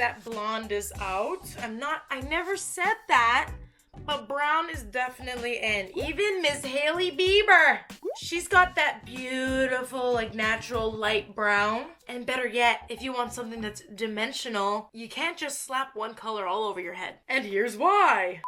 that blonde is out. I never said that. But brown is definitely in. Even Miss Hailey Bieber. She's got that beautiful, like, natural light brown. And better yet, if you want something that's dimensional, you can't just slap one color all over your head. And here's why.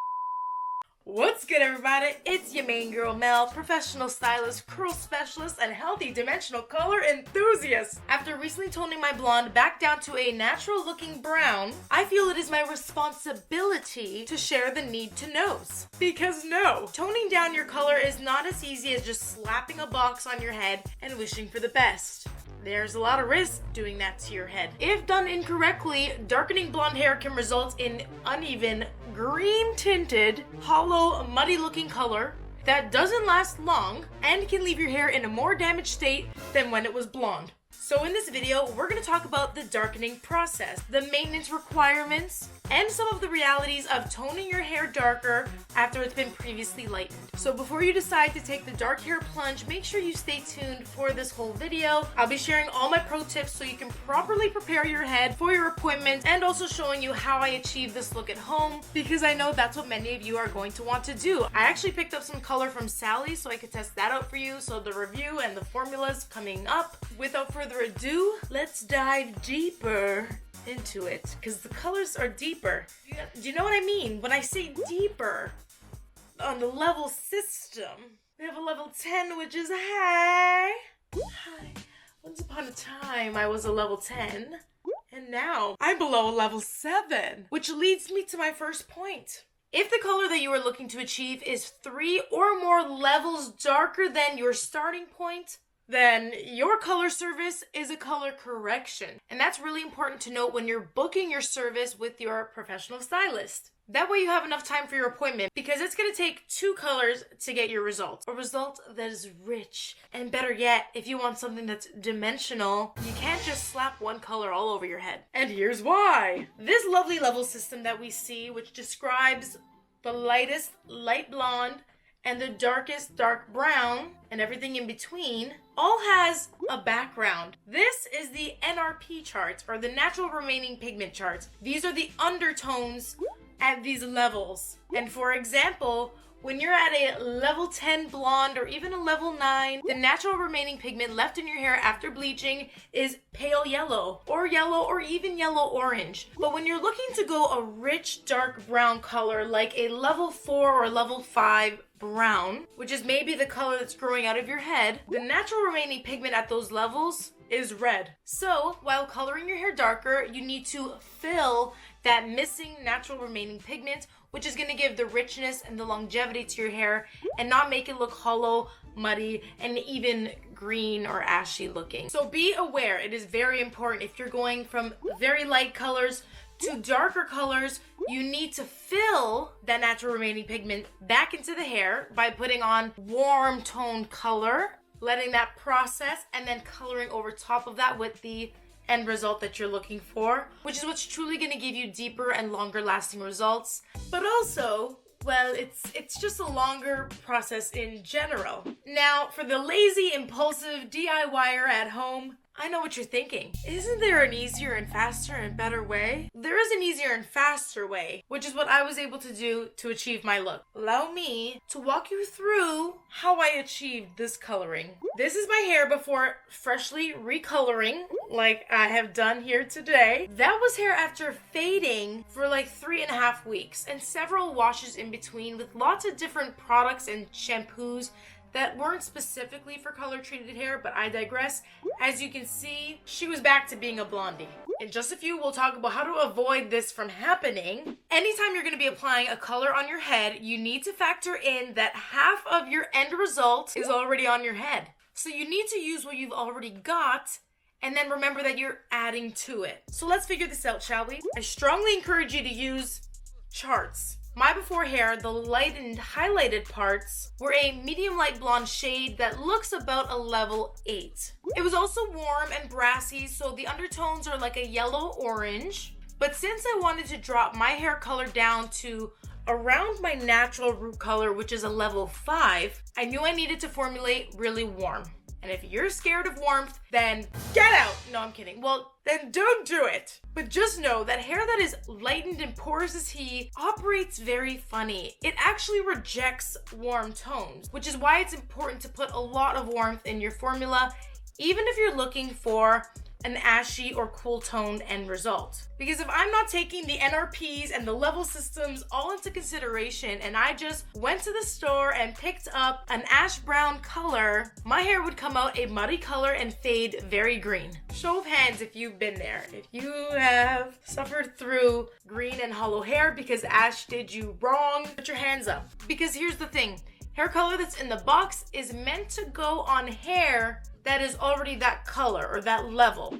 What's good, everybody? It's your main girl, Mel, professional stylist, curl specialist, and healthy dimensional color enthusiast. After recently toning my blonde back down to a natural-looking brown, I feel it is my responsibility to share the need to knows. Because no, toning down your color is not as easy as just slapping a box on your head and wishing for the best. There's a lot of risk doing that to your head. If done incorrectly, darkening blonde hair can result in uneven, green tinted, hollow, muddy looking color that doesn't last long and can leave your hair in a more damaged state than when it was blonde. So in this video, we're going to talk about the darkening process, the maintenance requirements, and some of the realities of toning your hair darker after it's been previously lightened. So before you decide to take the dark hair plunge, make sure you stay tuned for this whole video. I'll be sharing all my pro tips so you can properly prepare your head for your appointment, and also showing you how I achieve this look at home, because I know that's what many of you are going to want to do. I actually picked up some color from Sally so I could test that out for you, so the review and the formulas coming up. Without further ado, let's dive deeper into it, because the colors are deeper. Do you know what I mean when I say deeper? On the level system, we have a level 10, which is high. Once upon a time, I was a level 10, and now I'm below a level 7, which leads me to my first point. If the color that you are looking to achieve is 3 or more levels darker than your starting point, then your color service is a color correction. And that's really important to note when you're booking your service with your professional stylist. That way you have enough time for your appointment, because it's going to take 2 colors to get your result. A result that is rich. And better yet, if you want something that's dimensional, you can't just slap one color all over your head. And here's why. This lovely level system that we see, which describes the lightest light blonde and the darkest dark brown and everything in between, all has a background. This is the NRP charts, or the natural remaining pigment charts. These are the undertones at these levels. And for example, when you're at a level 10 blonde or even a level 9, the natural remaining pigment left in your hair after bleaching is pale yellow or even yellow orange. But when you're looking to go a rich dark brown color like a level 4 or level 5 brown, which is maybe the color that's growing out of your head, the natural remaining pigment at those levels is red. So while coloring your hair darker, you need to fill that missing natural remaining pigment, which is going to give the richness and the longevity to your hair and not make it look hollow, muddy, and even green or ashy looking. So be aware, it is very important if you're going from very light colors to darker colors, you need to fill that natural remaining pigment back into the hair by putting on warm toned color, letting that process, and then coloring over top of that with the end result that you're looking for, which is what's truly going to give you deeper and longer lasting results. But also, well, it's just a longer process in general. Now, for the lazy, impulsive DIYer at home, I know what you're thinking. Isn't there an easier and faster and better way? There is an easier and faster way, which is what I was able to do to achieve my look. Allow me to walk you through how I achieved this coloring. This is my hair before freshly recoloring, like I have done here today. That was hair after fading for like 3.5 weeks and several washes in between with lots of different products and shampoos that weren't specifically for color treated hair, but I digress. As you can see, she was back to being a blondie. In just a few, we'll talk about how to avoid this from happening. Anytime you're gonna be applying a color on your head, you need to factor in that half of your end result is already on your head. So you need to use what you've already got, and then remember that you're adding to it. So let's figure this out, shall we? I strongly encourage you to use charts. My before hair, the light and highlighted parts, were a medium light blonde shade that looks about a level 8. It was also warm and brassy, so the undertones are like a yellow orange. But since I wanted to drop my hair color down to around my natural root color, which is a level 5, I knew I needed to formulate really warm. And if you're scared of warmth, then get out. No, I'm kidding. Well, then don't do it. But just know that hair that is lightened and porous as he operates very funny. It actually rejects warm tones, which is why it's important to put a lot of warmth in your formula, even if you're looking for an ashy or cool toned end result. Because if I'm not taking the NRPs and the level systems all into consideration and I just went to the store and picked up an ash brown color, my hair would come out a muddy color and fade very green. Show of hands if you've been there. If you have suffered through green and hollow hair because ash did you wrong, put your hands up. Because here's the thing, hair color that's in the box is meant to go on hair that is already that color or that level.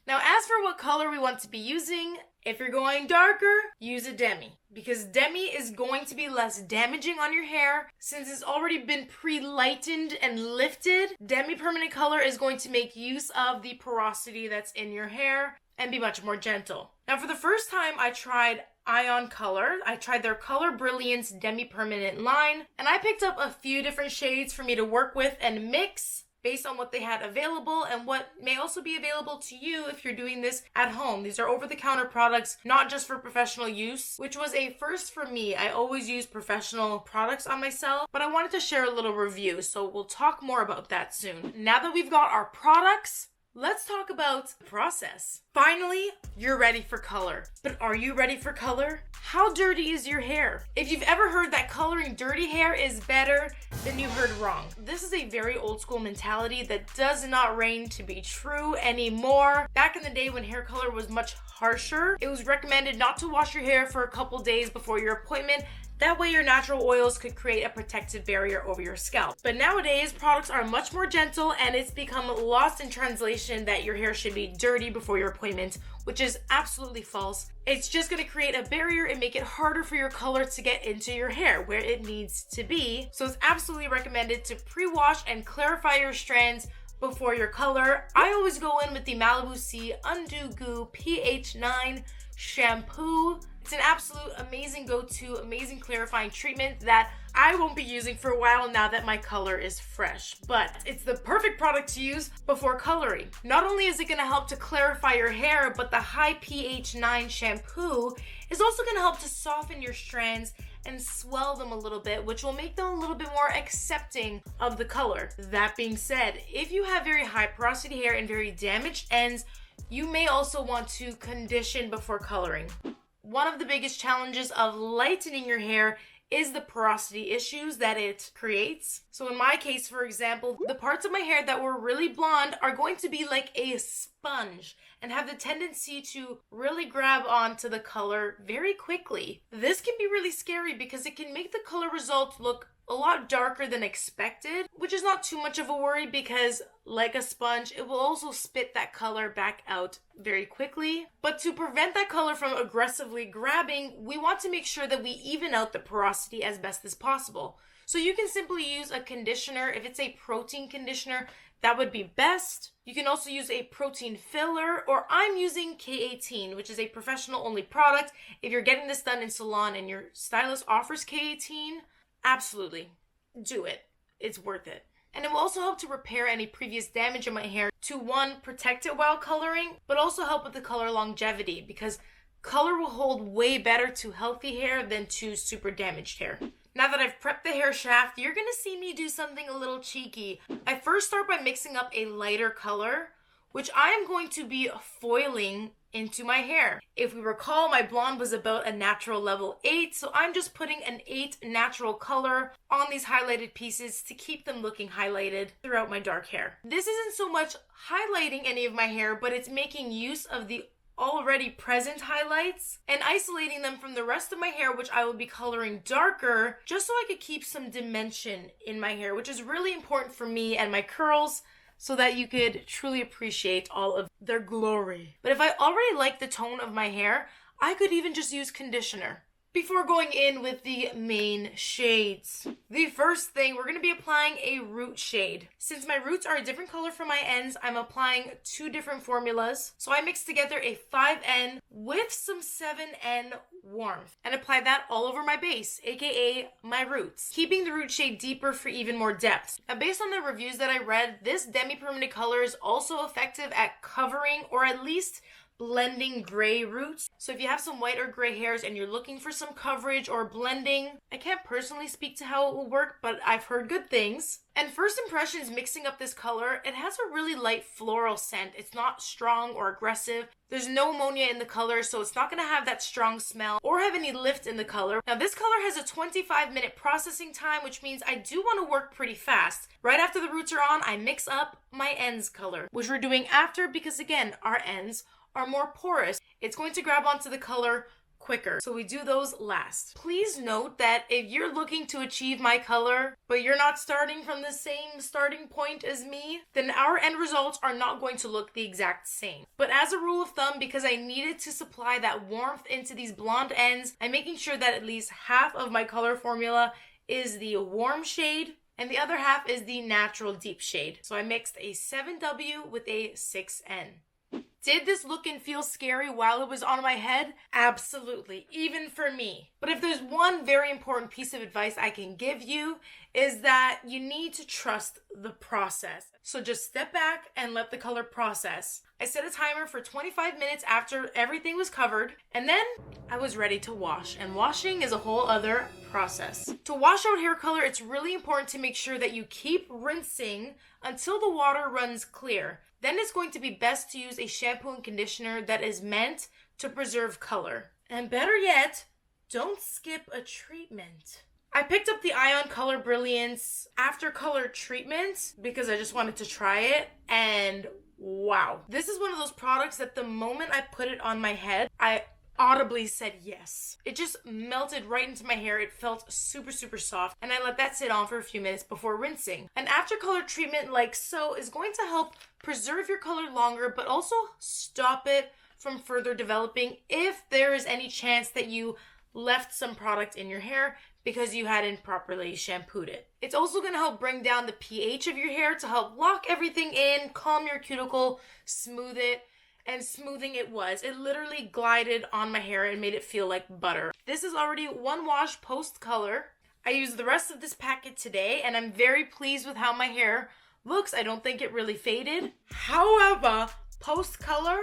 Now, as for what color we want to be using, if you're going darker, use a Demi. Because Demi is going to be less damaging on your hair since it's already been pre-lightened and lifted. Demi-Permanent color is going to make use of the porosity that's in your hair and be much more gentle. Now, for the first time, I tried Ion Color. I tried their Color Brilliance Demi-Permanent line, and I picked up a few different shades for me to work with and mix based on what they had available and what may also be available to you if you're doing this at home. These are over-the-counter products, not just for professional use, which was a first for me. I always use professional products on myself, but I wanted to share a little review, so we'll talk more about that soon. Now that we've got our products, let's talk about the process. Finally, you're ready for color. But are you ready for color? How dirty is your hair? If you've ever heard that coloring dirty hair is better, then you heard wrong. This is a very old school mentality that does not reign to be true anymore. Back in the day when hair color was much harsher, it was recommended not to wash your hair for a couple days before your appointment. That way your natural oils could create a protective barrier over your scalp. But nowadays, products are much more gentle and it's become lost in translation that your hair should be dirty before your appointment, which is absolutely false. It's just going to create a barrier and make it harder for your color to get into your hair where it needs to be. So it's absolutely recommended to pre-wash and clarify your strands before your color. I always go in with the Malibu C Undo Goo pH 9 shampoo. It's an absolute amazing go-to, amazing clarifying treatment that I won't be using for a while now that my color is fresh. But it's the perfect product to use before coloring. Not only is it going to help to clarify your hair, but the high pH 9 shampoo is also going to help to soften your strands and swell them a little bit, which will make them a little bit more accepting of the color. That being said, if you have very high porosity hair and very damaged ends, you may also want to condition before coloring. One of the biggest challenges of lightening your hair is the porosity issues that it creates. So in my case, for example, the parts of my hair that were really blonde are going to be like a sponge and have the tendency to really grab onto the color very quickly. This can be really scary because it can make the color results look a lot darker than expected, which is not too much of a worry because like a sponge, it will also spit that color back out very quickly. But to prevent that color from aggressively grabbing, we want to make sure that we even out the porosity as best as possible. So you can simply use a conditioner. If it's a protein conditioner, that would be best. You can also use a protein filler, or I'm using K18, which is a professional only product. If you're getting this done in salon and your stylist offers K18, absolutely, do it. It's worth it. And it will also help to repair any previous damage in my hair to, one, protect it while coloring, but also help with the color longevity because color will hold way better to healthy hair than to super damaged hair. Now that I've prepped the hair shaft, you're gonna see me do something a little cheeky. I first start by mixing up a lighter color, which I am going to be foiling into my hair. If we recall, my blonde was about a natural level 8, so I'm just putting an 8 natural color on these highlighted pieces to keep them looking highlighted throughout my dark hair. This isn't so much highlighting any of my hair, but it's making use of the already present highlights and isolating them from the rest of my hair, which I will be coloring darker just so I could keep some dimension in my hair, which is really important for me and my curls, so that you could truly appreciate all of their glory. But if I already like the tone of my hair, I could even just use conditioner. before going in with the main shades. The first thing, we're going to be applying a root shade. Since my roots are a different color from my ends, I'm applying 2 different formulas. So I mixed together a 5N with some 7N warmth and applied that all over my base, aka my roots, keeping the root shade deeper for even more depth. Now, based on the reviews that I read, this Demi-Permanent color is also effective at covering or at least blending gray roots. So if you have some white or gray hairs and you're looking for some coverage or blending, I can't personally speak to how it will work, but I've heard good things. And first impressions mixing up this color, it has a really light floral scent. It's not strong or aggressive. There's no ammonia in the color, so it's not going to have that strong smell or have any lift in the color. Now, this color has a 25-minute processing time, which means I do want to work pretty fast. Right after the roots are on, I mix up my ends color, which we're doing after because, again, our ends are more porous. It's going to grab onto the color quicker. So we do those last. Please note that if you're looking to achieve my color, but you're not starting from the same starting point as me, then our end results are not going to look the exact same. But as a rule of thumb, because I needed to supply that warmth into these blonde ends, I'm making sure that at least half of my color formula is the warm shade and the other half is the natural deep shade. So I mixed a 7W with a 6N. Did this look and feel scary while it was on my head? Absolutely, even for me. But if there's one very important piece of advice I can give you, is that you need to trust the process. So just step back and let the color process. I set a timer for 25 minutes after everything was covered, and then I was ready to wash. And washing is a whole other process. To wash out hair color, it's really important to make sure that you keep rinsing until the water runs clear. Then it's going to be best to use a shampoo and conditioner that is meant to preserve color. And better yet, don't skip a treatment. I picked up the Ion Color Brilliance After Color Treatment because I just wanted to try it, and wow. This is one of those products that the moment I put it on my head, I audibly said yes. It just melted right into my hair. It felt super, super soft, and I let that sit on for a few minutes before rinsing. An after color treatment like so is going to help preserve your color longer, but also stop it from further developing if there is any chance that you left some product in your hair because you hadn't properly shampooed it. It's also going to help bring down the pH of your hair to help lock everything in, calm your cuticle, smooth it. And smoothing it was. It literally glided on my hair and made it feel like butter. This is already one wash post color. I used the rest of this packet today and I'm very pleased with how my hair looks. I don't think it really faded. However, post color,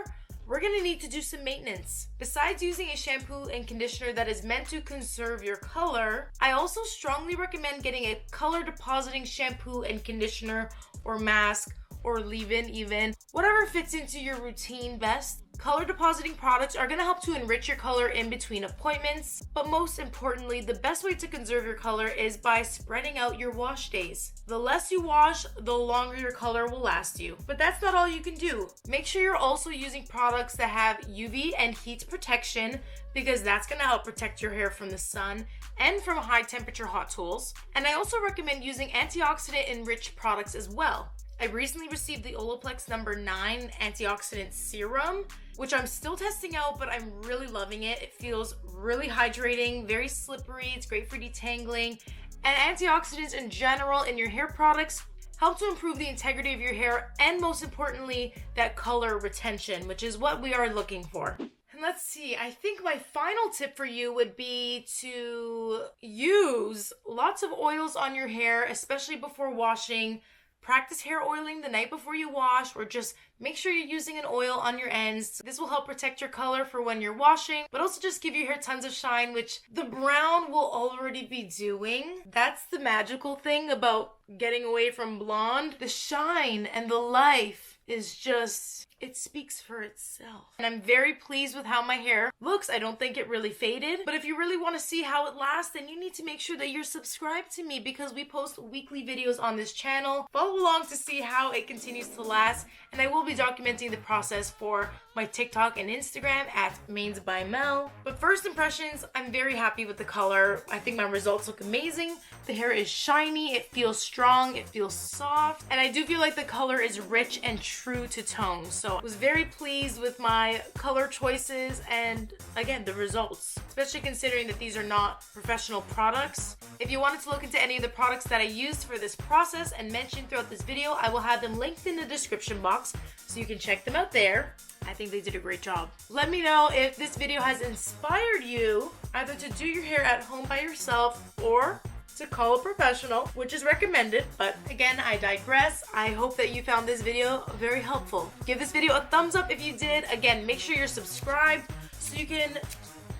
we're gonna need to do some maintenance. Besides using a shampoo and conditioner that is meant to conserve your color, I also strongly recommend getting a color depositing shampoo and conditioner or mask or leave-in even, whatever fits into your routine best. Color depositing products are going to help to enrich your color in between appointments, but most importantly, the best way to conserve your color is by spreading out your wash days. The less you wash, the longer your color will last you. But that's not all you can do. Make sure you're also using products that have UV and heat protection because that's going to help protect your hair from the sun and from high temperature hot tools. And I also recommend using antioxidant enriched products as well. I recently received the Olaplex No.9 antioxidant serum, which I'm still testing out, but I'm really loving it. It feels really hydrating, very slippery. It's great for detangling. And antioxidants in general in your hair products help to improve the integrity of your hair and most importantly, that color retention, which is what we are looking for. And let's see, I think my final tip for you would be to use lots of oils on your hair, especially before washing. Practice hair oiling the night before you wash, or just make sure you're using an oil on your ends. This will help protect your color for when you're washing, but also just give your hair tons of shine, which the brown will already be doing. That's the magical thing about getting away from blonde. The shine and the life is just, it speaks for itself. And I'm very pleased with how my hair looks. I don't think it really faded, but if you really want to see how it lasts, then you need to make sure that you're subscribed to me because we post weekly videos on this channel. Follow along to see how it continues to last, and I will be documenting the process for my TikTok and Instagram at Mains by Mel. But first impressions, I'm very happy with the color. I think my results look amazing. The hair is shiny, it feels strong, it feels soft, and I do feel like the color is rich and true to tone. So I was very pleased with my color choices and again, the results, especially considering that these are not professional products. If you wanted to look into any of the products that I used for this process and mentioned throughout this video, I will have them linked in the description box so you can check them out there. I think they did a great job. Let me know if this video has inspired you either to do your hair at home by yourself or to call a professional, which is recommended, but again, I digress. I hope that you found this video very helpful. Give this video a thumbs up if you did. Again, make sure you're subscribed so you can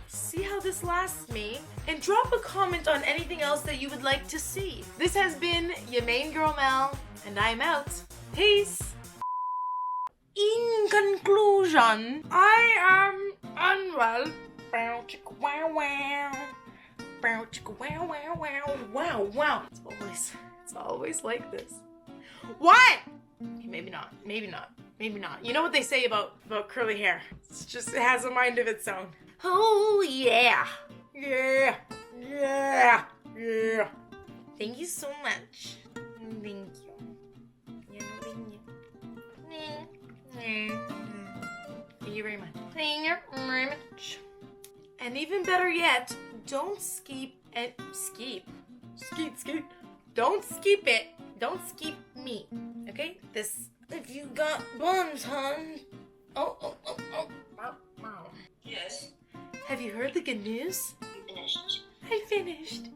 see how this lasts me, and drop a comment on anything else that you would like to see. This has been your main girl Mel, and I'm out. Peace! In conclusion, I am unwell. Bow chicka wow wow. Bow chicka wow wow wow. Wow wow. It's always like this. What? Okay, maybe not. Maybe not. Maybe not. You know what they say about curly hair? It has a mind of its own. Oh yeah. Yeah. Yeah. Yeah. Thank you so much. Thank you. Thank you very much. Thank you very much. And even better yet, don't skeep. Don't skeep it. Don't skeep me. Okay? This. If you got buns, hon. Oh. Yes. Have you heard the good news? You finished. I finished.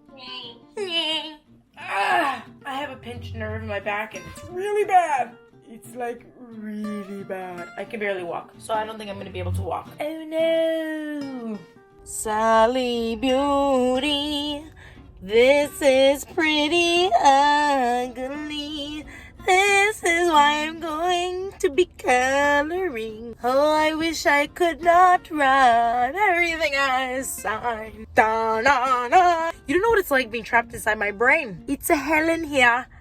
Yay. I have a pinched nerve in my back and it's really bad. It's like really bad. I can barely walk, so I don't think I'm gonna be able to walk. Oh no! Sally Beauty, this is pretty ugly. This is why I'm going to be coloring. Oh, I wish I could not write everything I sign. Da, na, na. You don't know what it's like being trapped inside my brain. It's a hell in here.